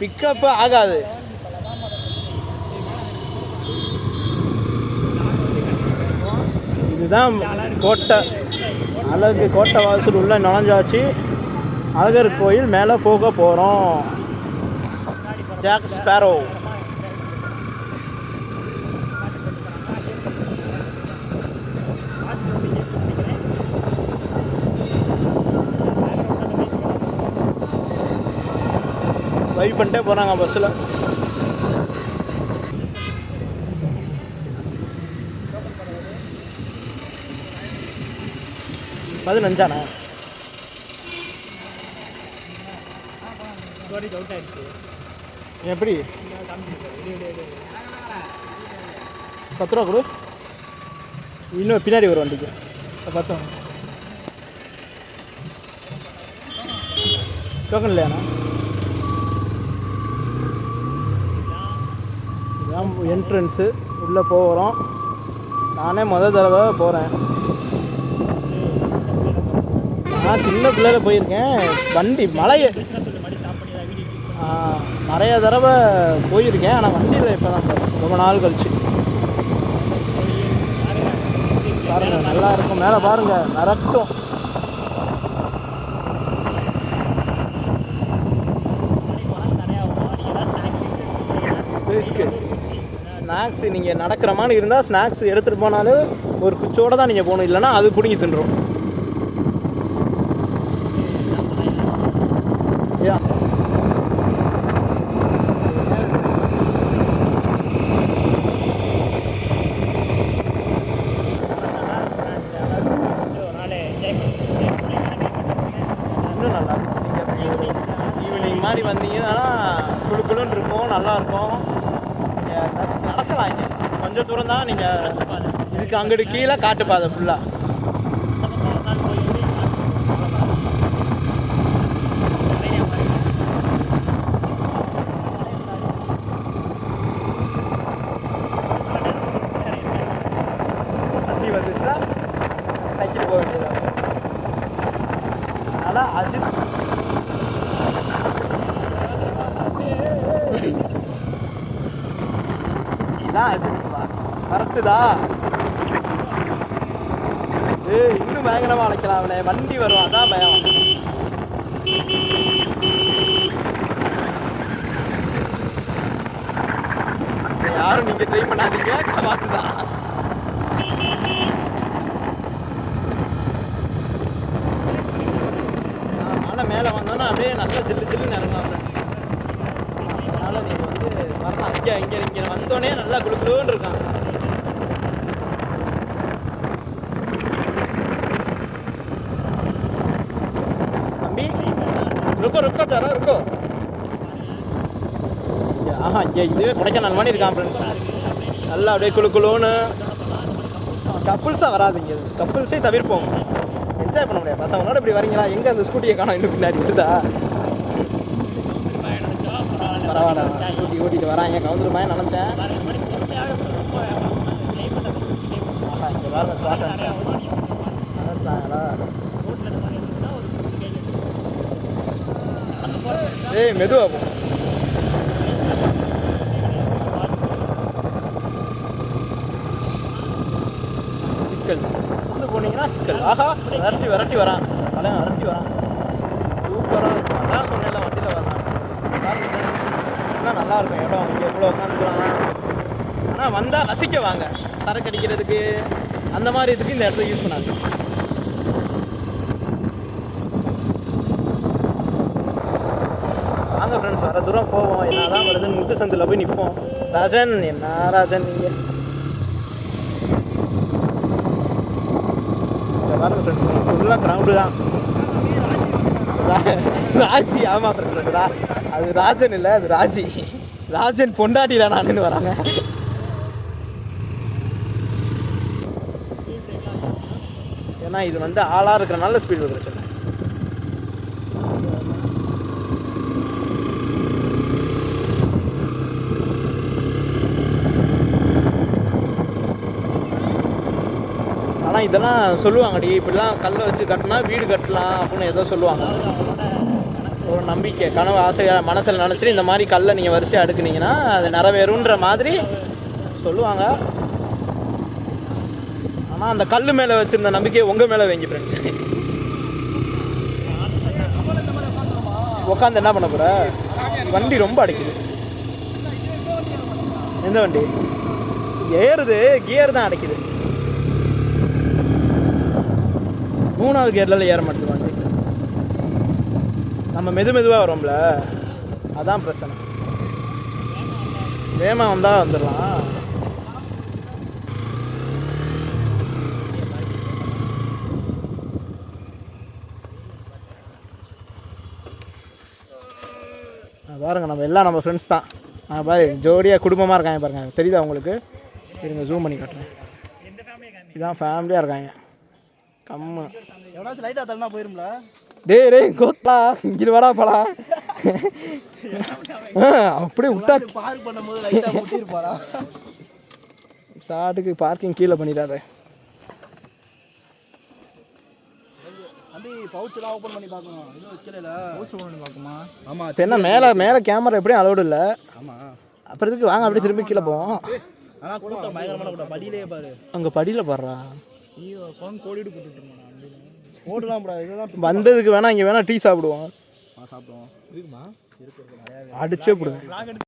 Pickup ஆகாது. இதுதான் கோட்டை, அழகு கோட்டை வாசல் உள்ள நுழைஞ்சாச்சு. அழகர் கோயில் மேலே போக போகிறோம். Jack Sparrow. வைப் பண்ணிட்டே போகிறாங்க பஸ்ஸில். பதினஞ்சாண்ணா எப்படி 10 ரூபா கொடு. இன்னும் பின்னாடி வரும் வண்டிக்கு 10 டோக்கன் இல்லையாண்ணா? இதுதான் என்ட்ரன்ஸு. உள்ளே போகிறோம். நானே தடவை போகிறேன். நான் சின்ன பிள்ளையில் போயிருக்கேன். வண்டி நிறைய தடவை போயிருக்கேன். ஆனால் வண்டியில் இப்போ தான் ரொம்ப நாள் கழிச்சு. பாருங்கள் நல்லா இருக்கும். மேலே பாருங்கள் நரட்டும். ஸ்நாக்ஸ் நீங்கள் நடக்கிற மாதிரி இருந்தால் ஸ்நாக்ஸ் எடுத்துகிட்டு போனாலும் ஒரு குச்சோடு தான் நீங்கள் போகணும். இல்லைன்னா அது பிடிங்கி தின்றும். இன்னும் நல்லா இருக்கும். நீங்கள் ஈவினிங் மாதிரி வந்தீங்கன்னா குழுக்குழுன்னு இருக்கும், நல்லாயிருக்கும். நடக்கலாம். இங்கே கொஞ்சம் தூரம் தான். நீங்கள் இதுக்கு அங்கிட்டு கீழே காட்டுப்பாதை ஃபுல்லாக. வண்டி வந்துச்சுன்னா சைக்கிள் போக வேண்டியதாக. அதனால் அது இதான் அஜித்வா கரெக்டுதா. இன்னும் பயங்கரமாக அழைக்கலாம் அவனை. வண்டி வரும், அதான் பயம். யாரும் நீங்கள் ட்ரை பண்ணாதீங்க, பார்த்துதான். மழை மேலே வந்தோன்னா அப்படியே நல்லா ஜில்லு ஜில்லுன்னு இறங்கலாம். அதனால் நீங்கள் வந்து வரலாம். இங்கே வந்தோடனே நல்லா குளுக்குளுன்னு இருக்கான். தம்பி ருக்கோ சாரா ருக்கோ. இங்கே இதுவே கொடைக்கானல் மாதிரி இருக்கான் ஃப்ரெண்ட்ஸ். நல்லா அப்படியே குளுக்குளுன்னு. கப்புள்ஸாக வராதுங்க. கப்புள்ஸே தவிர்ப்போம். என்ஜாய் பண்ண முடியாது. பசங்களோட இப்படி வரீங்களா? எங்கே அந்த ஸ்கூட்டியை காணோம் இன்னும் பின்னாடி வருதா? பரவாயில்ல, ஸ்கூட்டி ஓட்டிட்டு வராங்க. கவுந்துருமா நினச்சேன். இங்கே பாருங்க ஸ்பாட் ஏய் மெதுவா போ. சிக்கல் வந்து போனீங்கன்னா சிக்கல். ஆஹா விரட்டி வரான். தலைவன் விரட்டி வரான். சூப்பராக இருக்கும். அதான் சொன்னேன்ல வண்டியில் வரலாம். நல்லா இருக்கும் இடம். இங்கே எவ்வளோ உட்காந்துக்கலாம். ஆனால் வந்தால் ரசிக்க வாங்க. சரக்கு அடிக்கிறதுக்கு அந்த மாதிரி இதுக்கு இந்த இடத்த யூஸ் பண்ணாது. வாங்க ஃப்ரெண்ட்ஸ், வர தூரம் போவோம். என்ன தான் வருதுன்னு முட்டு சந்தில் போய் நிற்போம். ராஜன், என்ன ராஜன் நீங்கள் பாருங்க ஃப்ரெண்ட்ஸ். ஃபுல்லாக கிரவுண்டு தான். ராஜி. ஆமாம் ஃப்ரெண்ட்ஸ், அது ராஜன் இல்லை, அது ராஜி. ராஜன் பொண்டாட்டில நானுன்னு வராங்க. ஏன்னா இது வந்து ஆளாக இருக்கிறனால ஸ்பீடு பிரச்சனை. ஆனால் இதெல்லாம் சொல்லுவாங்கடி, இப்படிலாம் கல்லை வச்சு கட்டினா வீடு கட்டலாம் அப்படின்னு ஏதோ சொல்லுவாங்க. ஒரு நம்பிக்கை, கனவு, ஆசையாக மனசில் நினச்சிட்டு இந்த மாதிரி கல்லை நீங்கள் வரிசையாக அடுக்குனீங்கன்னா அது நிறைவேறுன்ற மாதிரி சொல்லுவாங்க. ஆனால் அந்த கல் மேலே வச்சுருந்த நம்பிக்கையை உங்கள் மேலே வைங்க ஃப்ரெண்ட்ஸ். உட்காந்து என்ன பண்ண போகிற? வண்டி ரொம்ப அடைக்குது. எந்த வண்டி ஏறுது? கியர் தான் அடைக்குது. 3வது கியர்ல ஏற மாட்டேங்குது வண்டி. நம்ம மெதுவாக வரோம்ல, அதான் பிரச்சனை. வேகமாக வந்தால் வந்துடலாம். பாருங்க, நம்ம எல்லாம் நம்ம ஃப்ரெண்ட்ஸ் தான். பாரு, ஜோடியாக குடும்பமாக இருக்காங்க பாருங்க. தெரியுதா உங்களுக்கு? இருங்க ஜூம் பண்ணி காட்டுறேன். இதுதான் ஃபேமிலியாக இருக்காங்க. கம்மு எவனாச்சும் லைட்டாக தள்ளனா போயிரும்ல. டேய் கோத்தா, இங்கே வாடா போடா. அப்படியே விட்டா பார்க் பண்ணும்போது லைட்டாக முட்டிருப்பாரா? சாட்டுக்கு பார்க்கிங் கீழே பண்ணிடாத. அண்டி பவுச்செல்லாம் ஓப்பன் பண்ணி பார்க்கணும். இன்னும் வைக்கல. பவுச் ஓப்பன் பண்ணி பார்க்குமா? ஆமாம். இப்போ என்ன மேலே கேமரா எப்படியும் அலோடு இல்லை. ஆமாம். அப்புறத்துக்கு வாங்க அப்படியே திரும்பி கீழே போவோம். ஆனால் கூட்டம் பயங்கரமான கூட்டம். படியிலே பாரு. அங்கே படியில் பாடுறா. ஐயோ கோடிட்டு போட்டுட்டு ஓடலாம் ப்ரோ. இதுதான் வந்ததுக்கு வேணா இங்கே வேணா டீ சாப்பிடுவோம். சாப்பிடுவோம். இருக்குமா? இருக்கு. அடிச்சே போடுங்க.